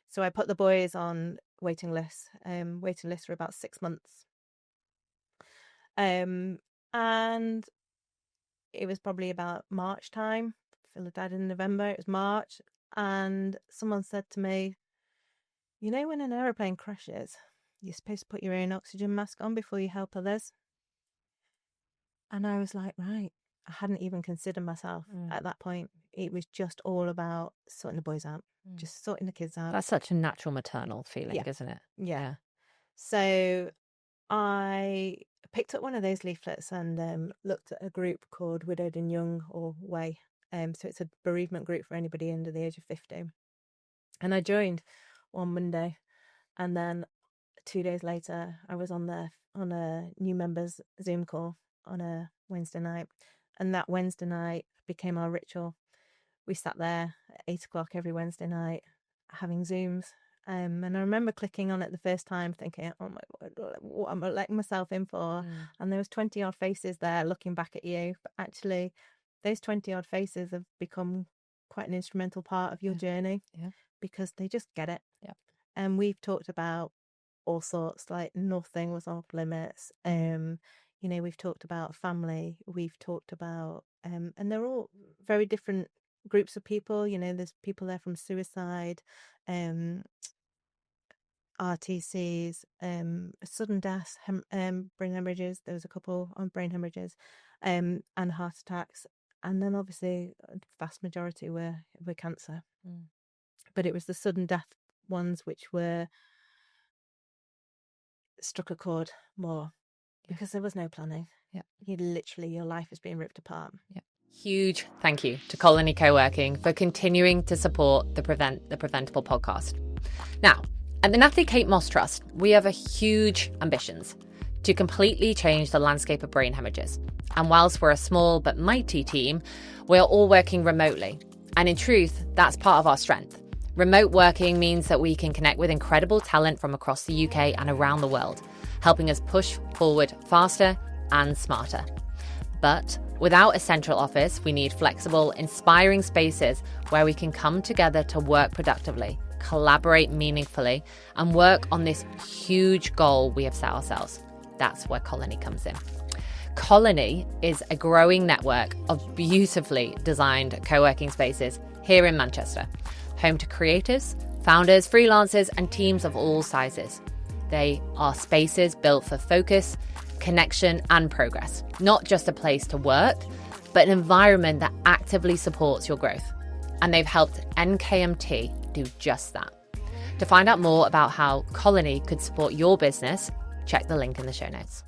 So I put the boys on waiting lists for about 6 months. And it was probably about March time. Phil had died in November. It was March. And someone said to me, you know, when an aeroplane crashes, you're supposed to put your own oxygen mask on before you help others. And I was like, right. I hadn't even considered myself at that point. It was just all about sorting the boys out, just sorting the kids out. That's such a natural maternal feeling, isn't it? Yeah. So I picked up one of those leaflets and looked at a group called Widowed and Young, or WAY. So it's a bereavement group for anybody under the age of 50. And I joined one Monday, and then 2 days later, I was on a new members Zoom call on a Wednesday night. And that Wednesday night became our ritual. We sat there at 8 o'clock every Wednesday night having Zooms. And I remember clicking on it the first time thinking, oh my God, what am I letting myself in for? And there was 20 odd faces there looking back at you. But actually, those 20 odd faces have become quite an instrumental part of your journey because they just get it. Yeah. And we've talked about all sorts, like nothing was off limits. You know, we've talked about family, we've talked about, and they're all very different groups of people. You know, there's people there from suicide, RTCs, sudden deaths, brain hemorrhages. There was a couple on brain hemorrhages, and heart attacks. And then obviously, a vast majority were cancer. But it was the sudden death ones which were struck a chord more because there was no planning. Your life is being ripped apart. Huge thank you to Colony Co-working for continuing to support the Preventable podcast. Now, at the Natalie Kate Moss Trust, we have a huge ambitions to completely change the landscape of brain hemorrhages. And whilst we're a small but mighty team, we're all working remotely. And in truth, that's part of our strength. Remote working means that we can connect with incredible talent from across the UK and around the world, helping us push forward faster and smarter. But without a central office, we need flexible, inspiring spaces where we can come together to work productively, collaborate meaningfully, and work on this huge goal we have set ourselves. That's where Colony comes in. Colony is a growing network of beautifully designed co-working spaces here in Manchester, home to creatives, founders, freelancers, and teams of all sizes. They are spaces built for focus, connection, and progress. Not just a place to work, but an environment that actively supports your growth. And they've helped NKMT do just that. To find out more about how Colony could support your business, check the link in the show notes.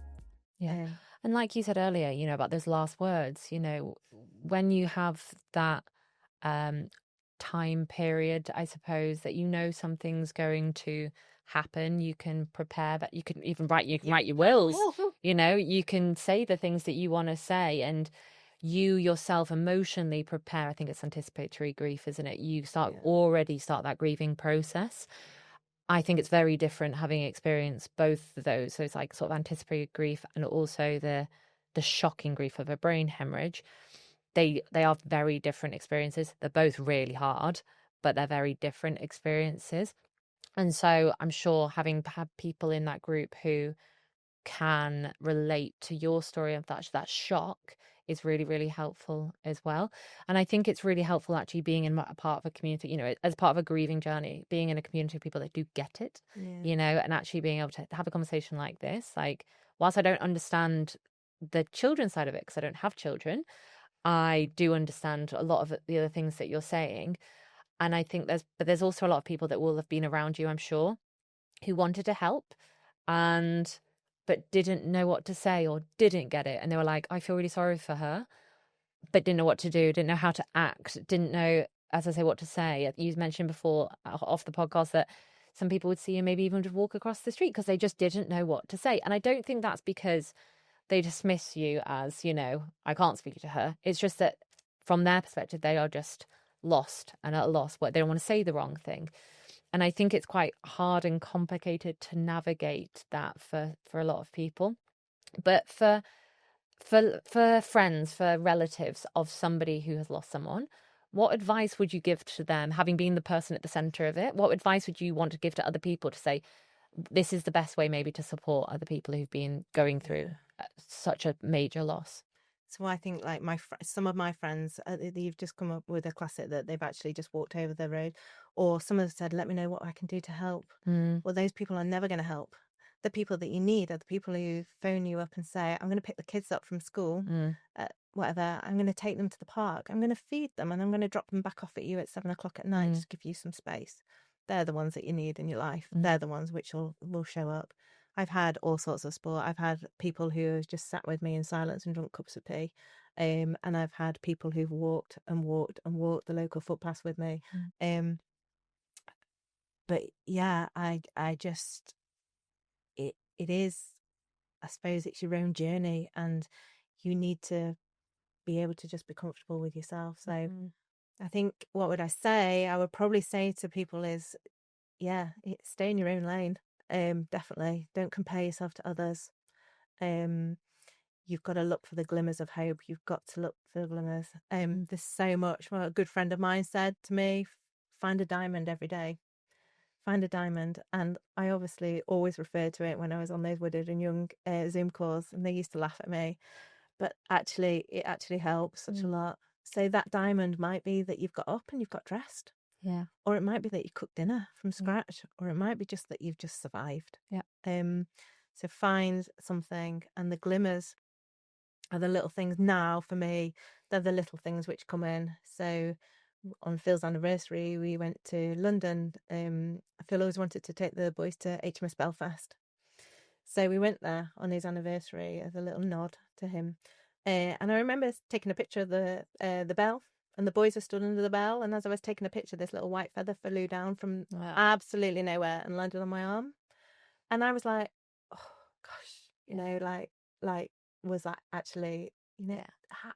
Yeah. And like you said earlier, you know, about those last words, you know, when you have that time period, I suppose, that you know something's going to happen, you can prepare, that you can even write your wills, you know, you can say the things that you want to say, and you yourself emotionally prepare. I think it's anticipatory grief, isn't it? You already start that grieving process. I think it's very different having experienced both of those. So it's like sort of anticipatory grief and also the shocking grief of a brain hemorrhage. They are very different experiences. They're both really hard, but they're very different experiences. And so I'm sure having had people in that group who can relate to your story of that shock is really, really helpful as well. And I think it's really helpful actually being in a part of a community, you know, as part of a grieving journey, being in a community of people that do get it, you know, and actually being able to have a conversation like this. Like, whilst I don't understand the children's side of it, because I don't have children, I do understand a lot of the other things that you're saying. And I think there's also a lot of people that will have been around you, I'm sure, who wanted to help but didn't know what to say or didn't get it. And they were like, I feel really sorry for her, but didn't know what to do, didn't know how to act, didn't know, as I say, what to say. You mentioned before off the podcast that some people would see you maybe even just walk across the street because they just didn't know what to say. And I don't think that's because they dismiss you as, you know, I can't speak to her. It's just that from their perspective, they are just lost and at a loss. They don't want to say the wrong thing. And I think it's quite hard and complicated to navigate that for a lot of people. But for friends, for relatives of somebody who has lost someone, what advice would you give to them, having been the person at the center of it? What advice would you want to give to other people to say, this is the best way maybe to support other people who've been going through such a major loss? So I think like some of my friends, they've just come up with a classic that they've actually just walked over the road, or some have said, "Let me know what I can do to help." Well, those people are never going to help. The people that you need are the people who phone you up and say, "I'm going to pick the kids up from school, whatever. I'm going to take them to the park. I'm going to feed them, and I'm going to drop them back off at you at 7 o'clock at night to give you some space." They're the ones that you need in your life. They're the ones which will show up. I've had all sorts of support. I've had people who have just sat with me in silence and drunk cups of tea. And I've had people who've walked and walked and walked the local footpaths with me. But yeah, I just, it is, I suppose it's your own journey, and you need to be able to just be comfortable with yourself. So I think, what would I say? I would probably say to people is, stay in your own lane. Definitely don't compare yourself to others. You've got to look for the glimmers of hope. You've got to look for the glimmers. There's so much. Well, a good friend of mine said to me, find a diamond every day. Find a diamond. And I obviously always referred to it when I was on those Woodard and Young Zoom calls, and they used to laugh at me. But actually, it actually helps such a lot. So that diamond might be that you've got up and you've got dressed. Yeah. Or it might be that you cooked dinner from scratch, or it might be just that you've just survived. Yeah. So find something, and the glimmers are the little things. Now, for me, they're the little things which come in. So on Phil's anniversary, we went to London. Phil always wanted to take the boys to HMS Belfast. So we went there on his anniversary as a little nod to him. And I remember taking a picture of the bell, and the boys were stood under the bell. And as I was taking a picture, this little white feather flew down from absolutely nowhere and landed on my arm. And I was like, oh gosh, you know, like was that actually, you know,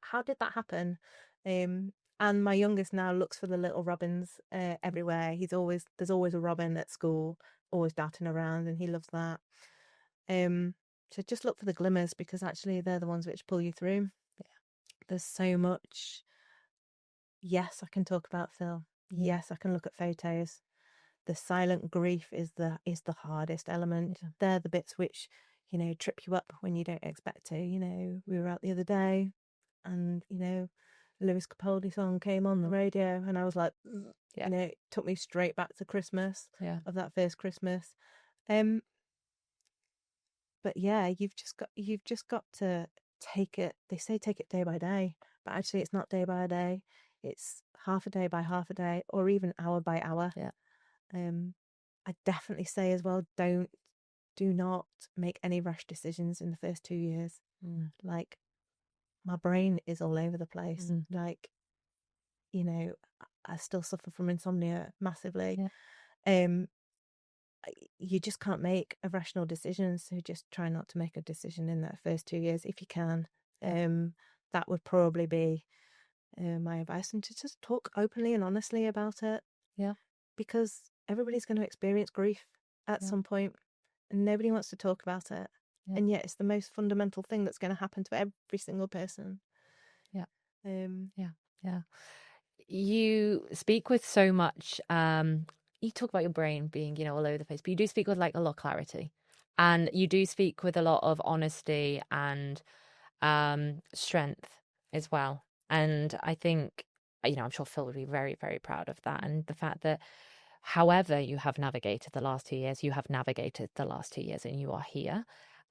how did that happen? And my youngest now looks for the little robins everywhere. There's always a robin at school, always darting around, and he loves that. So just look for the glimmers, because actually they're the ones which pull you through. There's so much. Yes, I can talk about Phil. Yes, I can look at photos. The silent grief is the hardest element. They're the bits which, you know, trip you up when you don't expect to. You know, we were out the other day, and you know, Lewis Capaldi song came on the radio, and I was like, you know, it took me straight back to Christmas, of that first Christmas. But yeah, you've just got to take it. They say take it day by day, but actually it's not day by day. It's half a day by half a day, or even hour by hour. I definitely say as well, do not make any rash decisions in the first 2 years. Like, my brain is all over the place. Like, you know, I still suffer from insomnia massively. You just can't make irrational decisions. So just try not to make a decision in that first 2 years if you can. That would probably be my advice, and to just talk openly and honestly about it. Because everybody's going to experience grief at some point, and nobody wants to talk about it. And yet it's the most fundamental thing that's going to happen to every single person. You speak with so much, you talk about your brain being, you know, all over the place, but you do speak with like a lot of clarity, and you do speak with a lot of honesty and strength as well. And I think, you know, I'm sure Phil would be very, very proud of that. And the fact that however you have navigated the last 2 years, you have navigated the last 2 years, and you are here.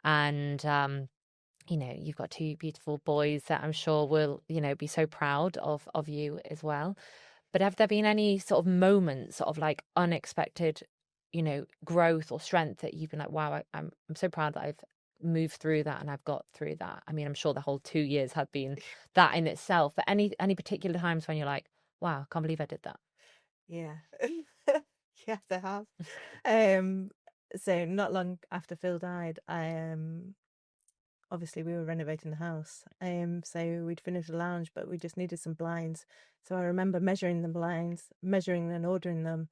And you know, you've got two beautiful boys that I'm sure will, you know, be so proud of you as well. But have there been any sort of moments of like unexpected, you know, growth or strength that you've been like, wow, I'm so proud that I've moved through that and I've got through that? I mean, I'm sure the whole 2 years have been that in itself. But any particular times when you're like, wow, I can't believe I did that? Yeah. Yes, I have. So not long after Phil died, obviously we were renovating the house. So we'd finished the lounge, but we just needed some blinds. So I remember measuring the blinds, measuring and ordering them,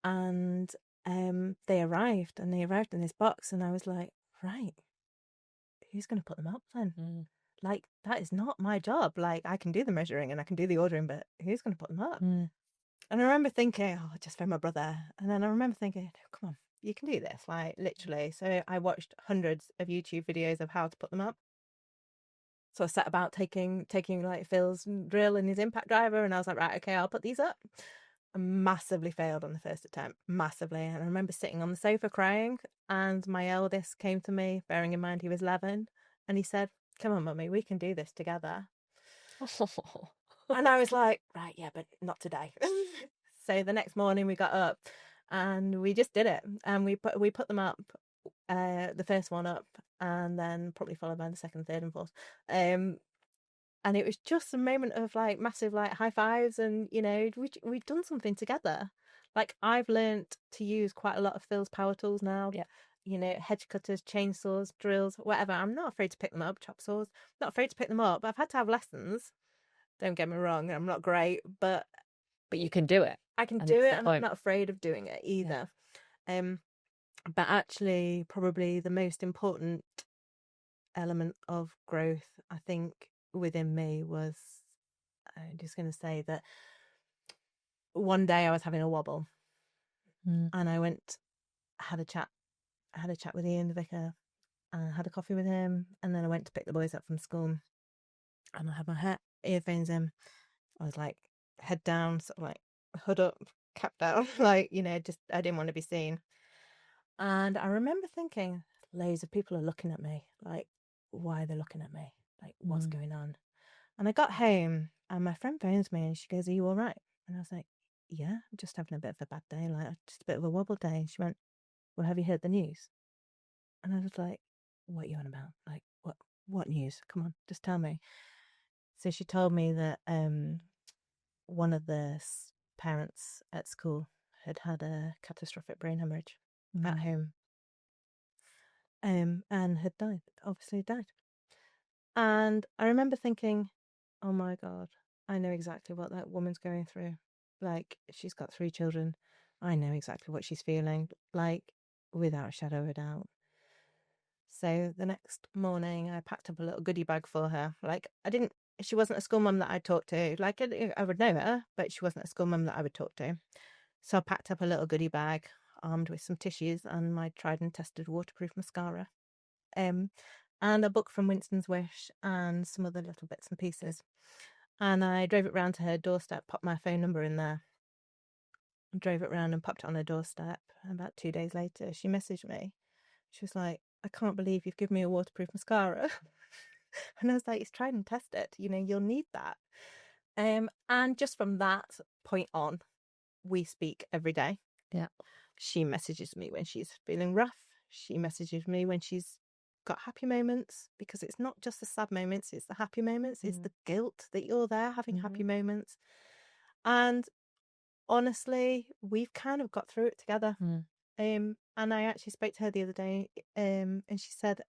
and they arrived in this box, and I was like, right, who's going to put them up then? like, that is not my job. Like, I can do the measuring and I can do the ordering, but who's going to put them up? Mm. And I remember thinking, oh, just phone my brother. And then I remember thinking, come on, you can do this, like, literally. So I watched hundreds of YouTube videos of how to put them up. So I set about taking like Phil's drill and his impact driver, and I was like, right, okay, I'll put these up. I massively failed on the first attempt, massively. And I remember sitting on the sofa crying, and my eldest came to me, bearing in mind he was 11, and he said, come on, mummy, we can do this together. And I was like, right, yeah, but not today. So the next morning we got up and we just did it, and we put them up, the first one up, and then probably followed by the second, third, and fourth. And it was just a moment of like massive like high fives, and you know, we've done something together. Like, I've learnt to use quite a lot of Phil's power tools now. Yeah. You know, hedge cutters, chainsaws, drills, whatever. I'm not afraid to pick them up, chop saws. Not afraid to pick them up. But I've had to have lessons. Don't get me wrong, I'm not great, but you can do it. I can And do that's it, the and I'm point. not afraid of doing it either. But actually, probably the most important element of growth, I think, within me was, I'm just going to say that one day I was having a wobble, and I went, had a chat with Ian, the vicar, and I had a coffee with him, and then I went to pick the boys up from school, and I had my earphones in. I was like, head down, sort of like hood up, cap down, like, you know, just, I didn't want to be seen. And I remember thinking, loads of people are looking at me, like, why are they looking at me? Like, what's going on? And I got home, and my friend phones me, and she goes, are you all right? And I was like, yeah, I'm just having a bit of a bad day, like, just a bit of a wobble day. And she went, well, have you heard the news? And I was like, what are you on about? Like, what news? Come on, just tell me. So she told me that one of the parents at school had had a catastrophic brain hemorrhage at home, and had died, obviously died. And I remember thinking, oh my God, I know exactly what that woman's going through. Like, she's got 3 children. I know exactly what she's feeling, like, without a shadow of a doubt. So the next morning, I packed up a little goodie bag for her. Like, she wasn't a school mum that I'd talk to. Like, I would know her, but she wasn't a school mum that I would talk to. So I packed up a little goodie bag, armed with some tissues and my tried and tested waterproof mascara, and a book from Winston's Wish, and some other little bits and pieces. And I drove it round to her doorstep, popped my phone number in there, and drove it round and popped it on her doorstep. And about 2 days later, she messaged me. She was like, I can't believe you've given me a waterproof mascara. And I was like, it's tried and tested. You know, you'll need that. And just from that point on, we speak every day. Yeah. She messages me when she's feeling rough. She messages me when she's got happy moments, because it's not just the sad moments, it's the happy moments. It's the guilt that you're there having happy moments. And honestly, we've kind of got through it together. And I actually spoke to her the other day, and she said,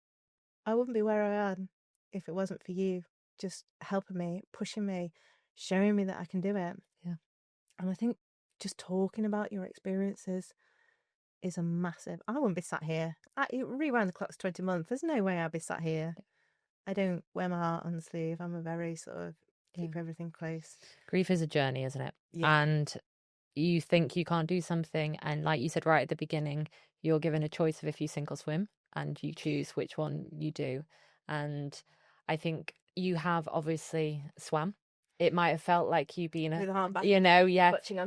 I wouldn't be where I am if it wasn't for you just helping me, pushing me, showing me that I can do it. Yeah. And I think just talking about your experiences is a massive. I wouldn't be sat here. Rewind the clock's 20 months. There's no way I'd be sat here. I don't wear my heart on the sleeve. I'm a very sort of keep everything close. Grief is a journey, isn't it? Yeah. And you think you can't do something, and like you said right at the beginning, you're given a choice of if you sink or swim, and you choose which one you do. And I think you have obviously swam. It might have felt like you've been,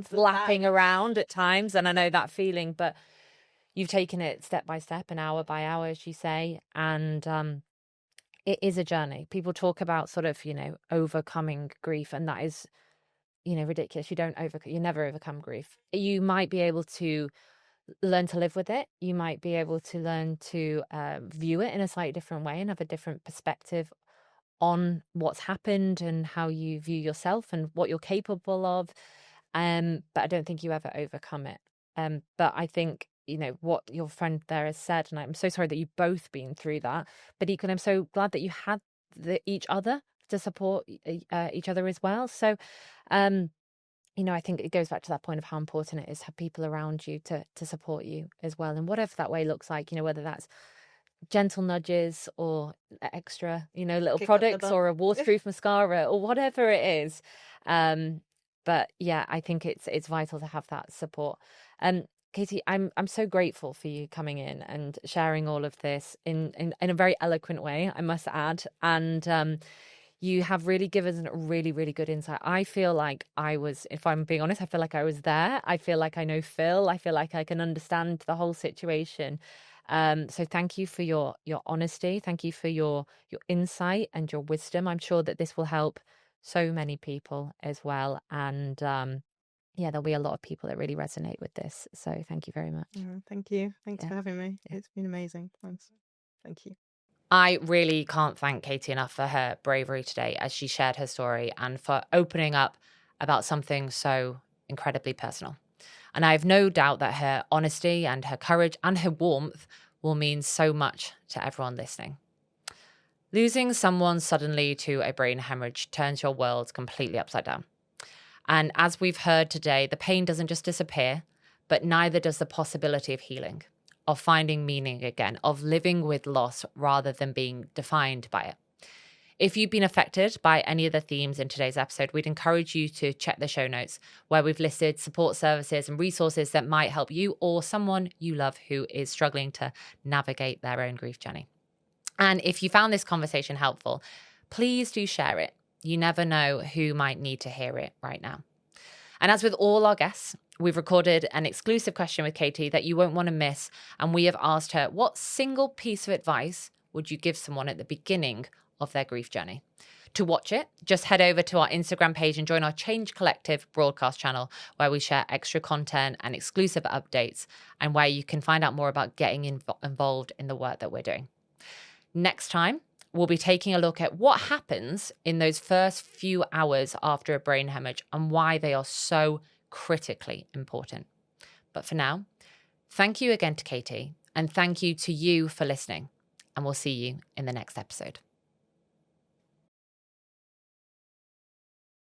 flapping around at times, and I know that feeling, but you've taken it step by step and hour by hour, as you say, and it is a journey. People talk about sort of, overcoming grief, and that is, ridiculous. You never overcome grief. You might be able to learn to live with it. You might be able to learn to view it in a slightly different way and have a different perspective on what's happened and how you view yourself and what you're capable of. But I don't think you ever overcome it. But I think, what your friend there has said, and I'm so sorry that you've both been through that, but equally, I'm so glad that you had each other to support each other as well. So, I think it goes back to that point of how important it is to have people around you to support you as well. And whatever that way looks like, whether that's gentle nudges or extra, little Kick up the products bum. or a waterproof mascara or whatever it is. But yeah, I think it's vital to have that support. Katy, I'm so grateful for you coming in and sharing all of this in a very eloquent way, I must add. And you have really given a really, really good insight. I feel like if I'm being honest, I feel like I was there. I feel like I know Phil. I feel like I can understand the whole situation. So thank you for your honesty. Thank you for your insight and your wisdom. I'm sure that this will help so many people as well. And yeah, there'll be a lot of people that really resonate with this. So thank you very much. Thank you. Thanks Yeah. for having me. It's been amazing. Thanks. Thank you. I really can't thank Katy enough for her bravery today as she shared her story and for opening up about something so incredibly personal. And I have no doubt that her honesty and her courage and her warmth will mean so much to everyone listening. Losing someone suddenly to a brain hemorrhage turns your world completely upside down. And as we've heard today, the pain doesn't just disappear, but neither does the possibility of healing, of finding meaning again, of living with loss rather than being defined by it. If you've been affected by any of the themes in today's episode, we'd encourage you to check the show notes where we've listed support services and resources that might help you or someone you love who is struggling to navigate their own grief journey. And if you found this conversation helpful, please do share it. You never know who might need to hear it right now. And as with all our guests, we've recorded an exclusive question with Katy that you won't want to miss. And we have asked her, what single piece of advice would you give someone at the beginning of their grief journey? To watch it, just head over to our Instagram page and join our Change Collective broadcast channel, where we share extra content and exclusive updates, and where you can find out more about getting involved in the work that we're doing. Next time, we'll be taking a look at what happens in those first few hours after a brain hemorrhage and why they are so critically important. But for now, thank you again to Katy, and thank you to you for listening. And we'll see you in the next episode.